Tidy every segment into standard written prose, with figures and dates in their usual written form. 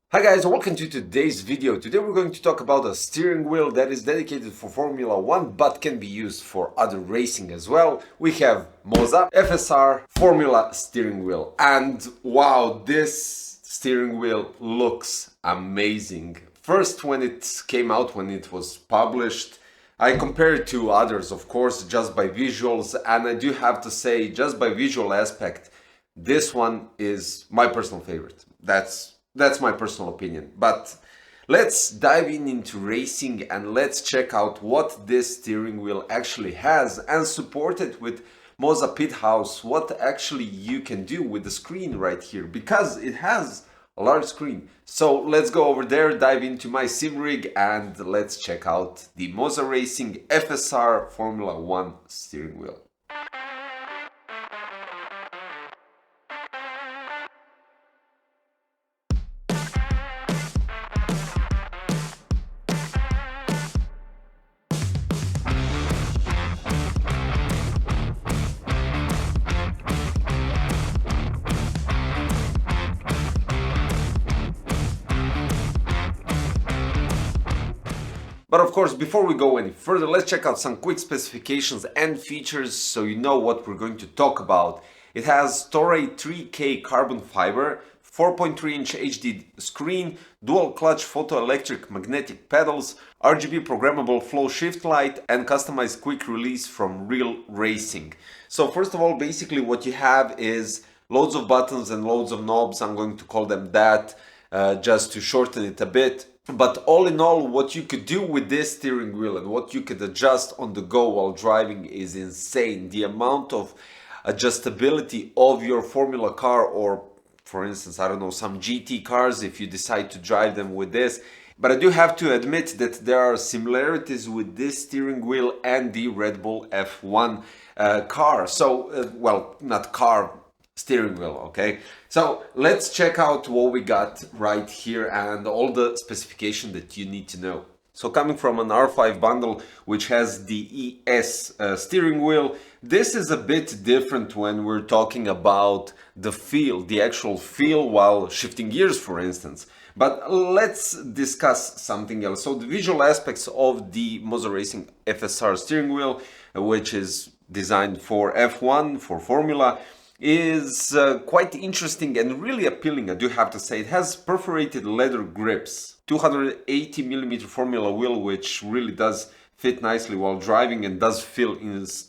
Hi guys, welcome to today's video. Today we're going to talk about a steering wheel that is dedicated for Formula 1 but can be used for other racing as well. We have MOZA FSR Formula steering wheel, and wow, this steering wheel looks amazing. First, when it came out, when it was published, I compared it to others, of course, just by visuals, and I do have to say, just by visual aspect, this one is my personal favorite. That's my personal opinion. But let's dive into racing and let's check out what this steering wheel actually has and support it with MOZA Pit House, what actually you can do with the screen right here, because it has a large screen. So let's go over there, dive into my sim rig, and let's check out the MOZA Racing FSR Formula 1 steering wheel. But of course, before we go any further, let's check out some quick specifications and features so you know what we're going to talk about. It has Toray 3K carbon fiber, 4.3-inch HD screen, dual clutch photoelectric magnetic pedals, RGB programmable flow shift light, and customized quick release from Real Racing. So first of all, basically what you have is loads of buttons and loads of knobs. I'm going to call them that just to shorten it a bit. But all in all, what you could do with this steering wheel and what you could adjust on the go while driving is insane. The amount of adjustability of your Formula car, or for instance, I don't know, some GT cars, if you decide to drive them with this. But I do have to admit that there are similarities with this steering wheel and the Red Bull F1 car. So, well, not car, steering wheel. Okay, so let's check out what we got right here and all the specification that you need to know. So coming from an R5 bundle which has the ES steering wheel, this is a bit different when we're talking about the feel, the actual feel while shifting gears, for instance. But let's discuss something else. So the visual aspects of the MOZA Racing FSR steering wheel, which is designed for F1, for Formula, is quite interesting and really appealing, I do have to say. It has perforated leather grips, 280mm Formula wheel, which really does fit nicely while driving and does feel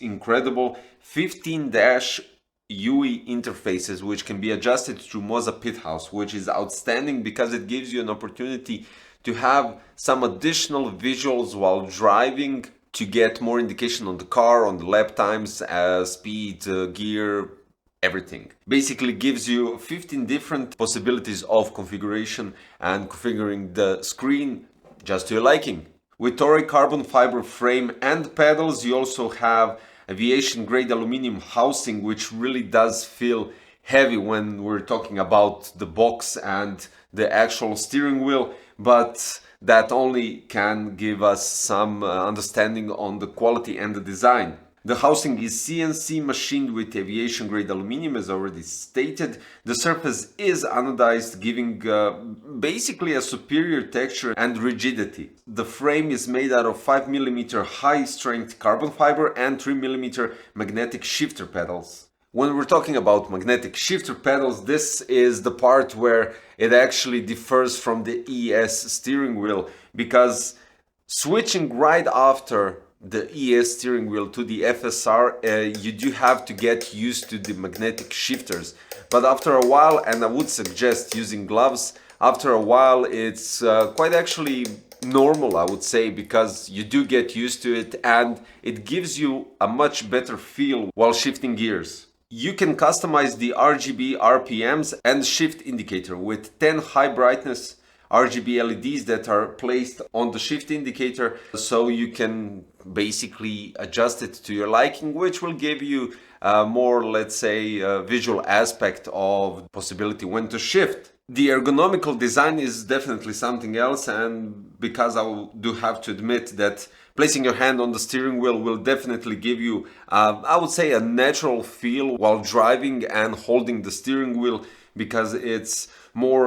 incredible. 15-UE interfaces, which can be adjusted through MOZA Pit House, which is outstanding because it gives you an opportunity to have some additional visuals while driving to get more indication on the car, on the lap times, speed, gear, everything. Basically gives you 15 different possibilities of configuration and configuring the screen just to your liking. With Toray carbon fiber frame and pedals, you also have aviation grade aluminum housing, which really does feel heavy when we're talking about the box and the actual steering wheel, but that only can give us some understanding on the quality and the design. The housing is CNC machined with aviation grade aluminum, as already stated. The surface is anodized, giving basically a superior texture and rigidity. The frame is made out of 5mm high strength carbon fiber and 3mm magnetic shifter pedals. When we're talking about magnetic shifter pedals, this is the part where it actually differs from the ES steering wheel, because switching right after the ES steering wheel to the FSR, you do have to get used to the magnetic shifters. But after a while, and I would suggest using gloves, after a while it's quite actually normal, I would say, because you do get used to it and it gives you a much better feel while shifting gears. You can customize the RGB RPMs and shift indicator with 10 high brightness RGB LEDs that are placed on the shift indicator, so you can basically adjust it to your liking, which will give you more, let's say, visual aspect of possibility when to shift. The ergonomical design is definitely something else, and because I do have to admit that placing your hand on the steering wheel will definitely give you, I would say, a natural feel while driving and holding the steering wheel, because it's more,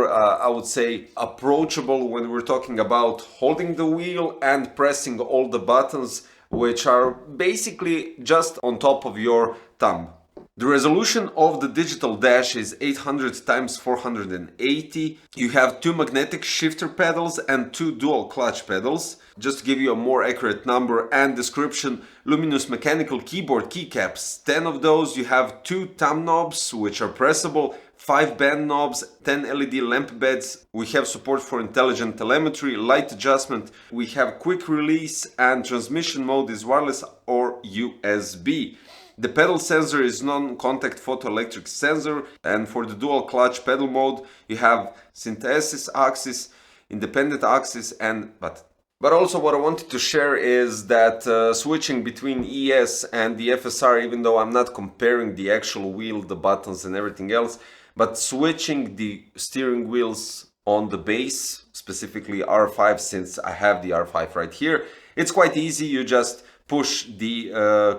I would say, approachable when we're talking about holding the wheel and pressing all the buttons, which are basically just on top of your thumb. The resolution of the digital dash is 800 times 480. You have 2 magnetic shifter pedals and 2 dual clutch pedals. Just to give you a more accurate number and description, luminous mechanical keyboard keycaps, 10 of those. You have 2 thumb knobs, which are pressable, 5 band knobs, 10 LED lamp beds. We have support for intelligent telemetry, light adjustment. We have quick release, and transmission mode is wireless or USB. The pedal sensor is non-contact photoelectric sensor, and for the dual clutch pedal mode you have synthesis axis, independent axis, and but also what I wanted to share is that switching between ES and the FSR, even though I'm not comparing the actual wheel, the buttons and everything else, but switching the steering wheels on the base, specifically R5, since I have the R5 right here, it's quite easy. You just push the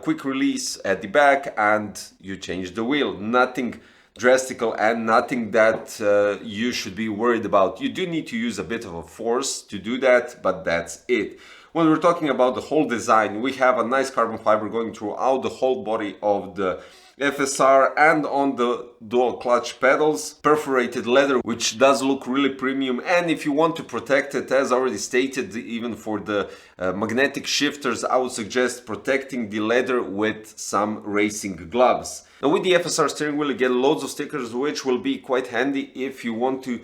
quick release at the back and you change the wheel. Nothing drastic and nothing that you should be worried about. You do need to use a bit of a force to do that, but that's it. When we're talking about the whole design, we have a nice carbon fiber going throughout the whole body of the FSR, and on the dual clutch pedals, perforated leather, which does look really premium. And if you want to protect it, as already stated, even for the magnetic shifters, I would suggest protecting the leather with some racing gloves. Now with the FSR steering wheel you get loads of stickers, which will be quite handy if you want to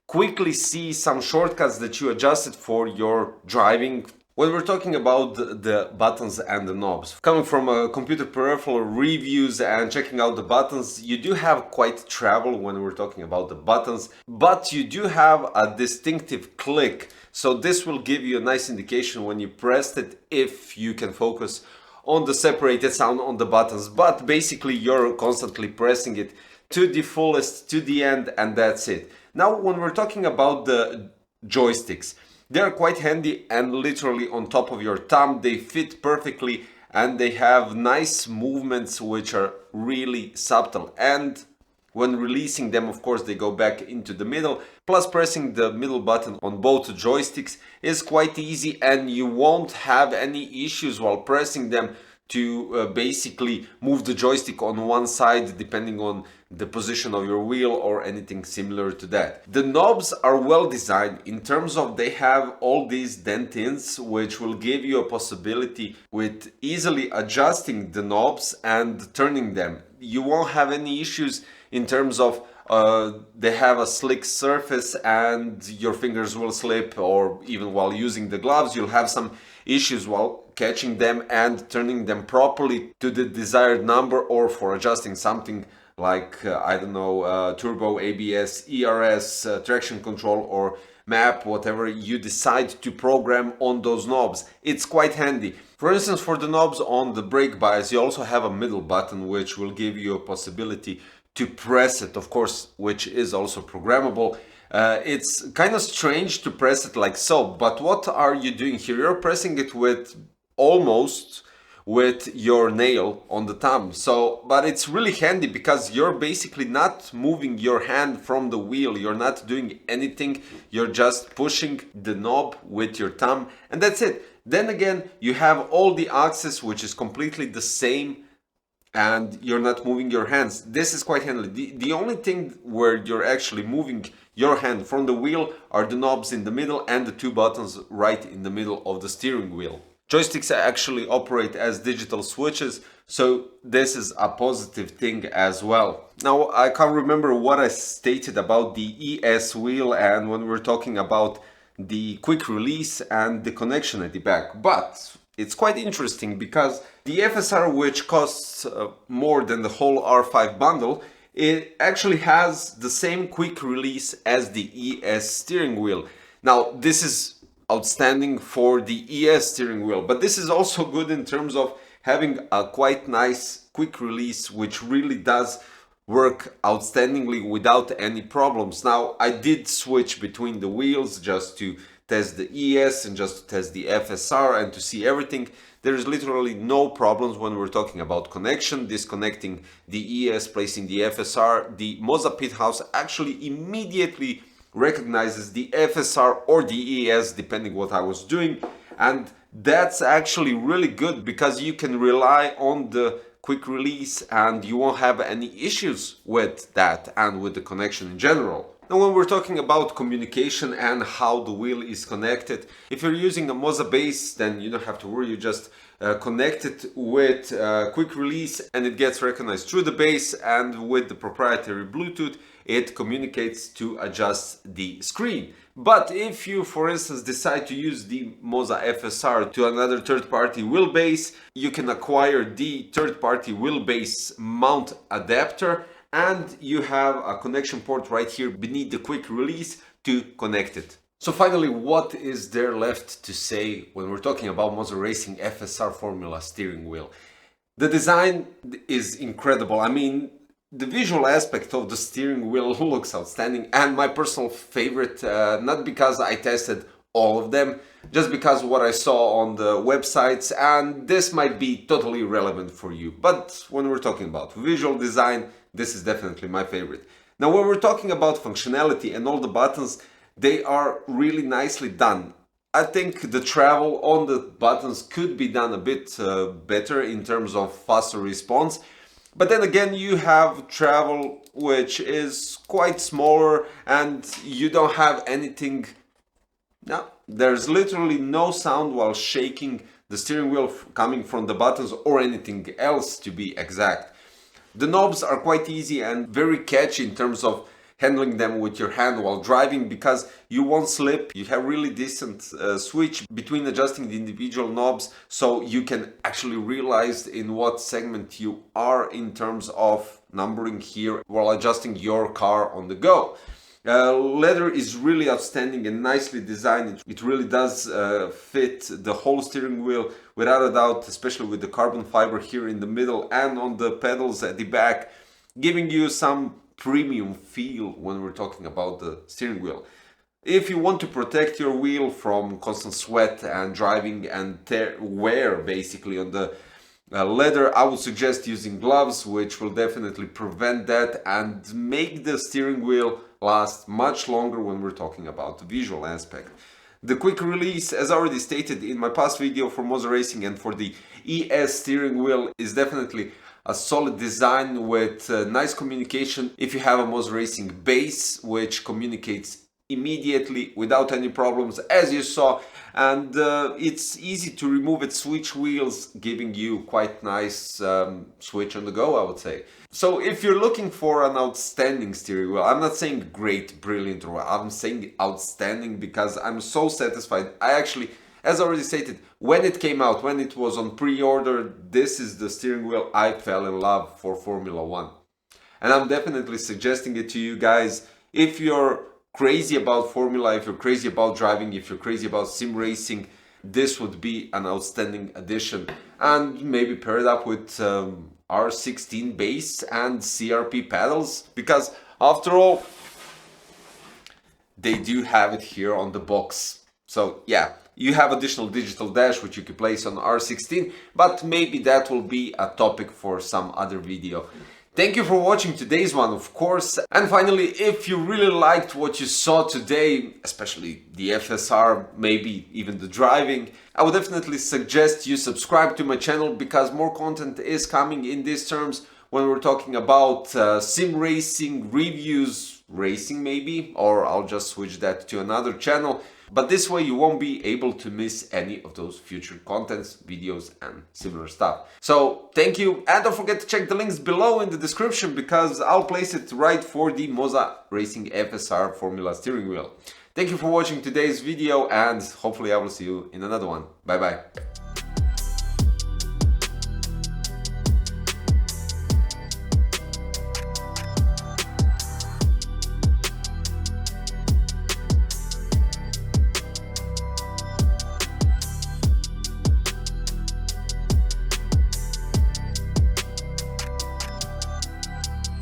quickly see some shortcuts that you adjusted for your driving. When we're talking about the buttons and the knobs, coming from computer peripheral reviews and checking out the buttons, you do have quite travel when we're talking about the buttons, but you do have a distinctive click. So this will give you a nice indication when you pressed it if you can focus on the separated sound on the buttons. But basically you're constantly pressing it to the fullest, to the end, and that's it. Now when we're talking about the joysticks, they're quite handy and literally on top of your thumb. They fit perfectly and they have nice movements which are really subtle. And when releasing them, of course, they go back into the middle. Plus pressing the middle button on both joysticks is quite easy, and you won't have any issues while pressing them to basically move the joystick on one side depending on the position of your wheel or anything similar to that. The knobs are well designed in terms of they have all these dent-ins, which will give you a possibility with easily adjusting the knobs and turning them. You won't have any issues in terms of they have a slick surface and your fingers will slip, or even while using the gloves you'll have some issues while catching them and turning them properly to the desired number, or for adjusting something like I don't know, turbo, ABS, ERS, traction control or map, whatever you decide to program on those knobs. It's quite handy. For instance, for the knobs on the brake bias you also have a middle button which will give you a possibility to press it, of course, which is also programmable. It's kind of strange to press it like so, but what are you doing here? You're pressing it with almost with your nail on the thumb. So, but it's really handy because you're basically not moving your hand from the wheel. You're not doing anything. You're just pushing the knob with your thumb, and that's it. Then again, you have all the axis, which is completely the same, and you're not moving your hands. This is quite handy. The only thing where you're actually moving your hand from the wheel are the knobs in the middle and the 2 buttons right in the middle of the steering wheel. Joysticks actually operate as digital switches, so this is a positive thing as well. Now I can't remember what I stated about the ES wheel and when we're talking about the quick release and the connection at the back, but it's quite interesting because the FSR, which costs more than the whole R5 bundle, it actually has the same quick release as the ES steering wheel. Now this is outstanding for the ES steering wheel, but this is also good in terms of having a quite nice quick release which really does work outstandingly without any problems. Now I did switch between the wheels just to test the ES and just to test the FSR and to see everything. There is literally no problems when we're talking about connection, disconnecting the ES, placing the FSR. The MOZA Pit House actually immediately recognizes the FSR or the ES depending what I was doing, and that's actually really good because you can rely on the quick release and you won't have any issues with that and with the connection in general. Now when we're talking about communication and how the wheel is connected, if you're using a MOZA base, then you don't have to worry, you just connect it with quick release and it gets recognized through the base, and with the proprietary Bluetooth it communicates to adjust the screen. But if you, for instance, decide to use the MOZA FSR to another third-party wheelbase, you can acquire the third-party wheelbase mount adapter, and you have a connection port right here beneath the quick release to connect it. So finally, what is there left to say when we're talking about MOZA Racing FSR Formula steering wheel? The design is incredible. I mean, the visual aspect of the steering wheel looks outstanding, and my personal favorite, not because I tested all of them, just because what I saw on the websites, and this might be totally relevant for you. But when we're talking about visual design, this is definitely my favorite. Now when we're talking about functionality and all the buttons, they are really nicely done. I think the travel on the buttons could be done a bit better in terms of faster response. But then again, you have travel which is quite smaller and you don't have anything. No, there's literally no sound while shaking the steering wheel coming from the buttons or anything else, to be exact. The knobs are quite easy and very catchy in terms of handling them with your hand while driving, because you won't slip. You have really decent switch between adjusting the individual knobs, so you can actually realize in what segment you are in terms of numbering here while adjusting your car on the go. Leather is really outstanding and nicely designed. It really does fit the whole steering wheel without a doubt, especially with the carbon fiber here in the middle and on the pedals at the back, giving you some premium feel when we're talking about the steering wheel. If you want to protect your wheel from constant sweat and driving and wear basically on the leather, I would suggest using gloves, which will definitely prevent that and make the steering wheel last much longer when we're talking about the visual aspect. The quick release, as already stated in my past video for MOZA Racing and for the ES steering wheel, is definitely a solid design with nice communication. If you have a MOZA Racing base which communicates immediately without any problems, as you saw, and it's easy to remove it, switch wheels, giving you quite nice switch on the go, I would say. So if you're looking for an outstanding steering wheel, I'm not saying great, brilliant, or I'm saying outstanding because I'm so satisfied. I actually, as already stated, when it came out, when it was on pre-order, this is the steering wheel I fell in love for Formula 1. And I'm definitely suggesting it to you guys. If you're crazy about Formula, if you're crazy about driving, if you're crazy about sim racing, this would be an outstanding addition. And maybe pair it up with R16 base and CRP pedals, because after all, they do have it here on the box. So yeah, you have additional digital dash which you can place on R16, but maybe that will be a topic for some other video. Thank you for watching today's one, of course. And finally, if you really liked what you saw today, especially the FSR, maybe even the driving, I would definitely suggest you subscribe to my channel, because more content is coming in these terms when we're talking about sim racing, reviews, racing maybe, or I'll just switch that to another channel. But this way you won't be able to miss any of those future contents, videos and similar stuff. So thank you, and don't forget to check the links below in the description, because I'll place it right for the MOZA Racing FSR Formula steering wheel. Thank you for watching today's video, and hopefully I will see you in another one. Bye bye.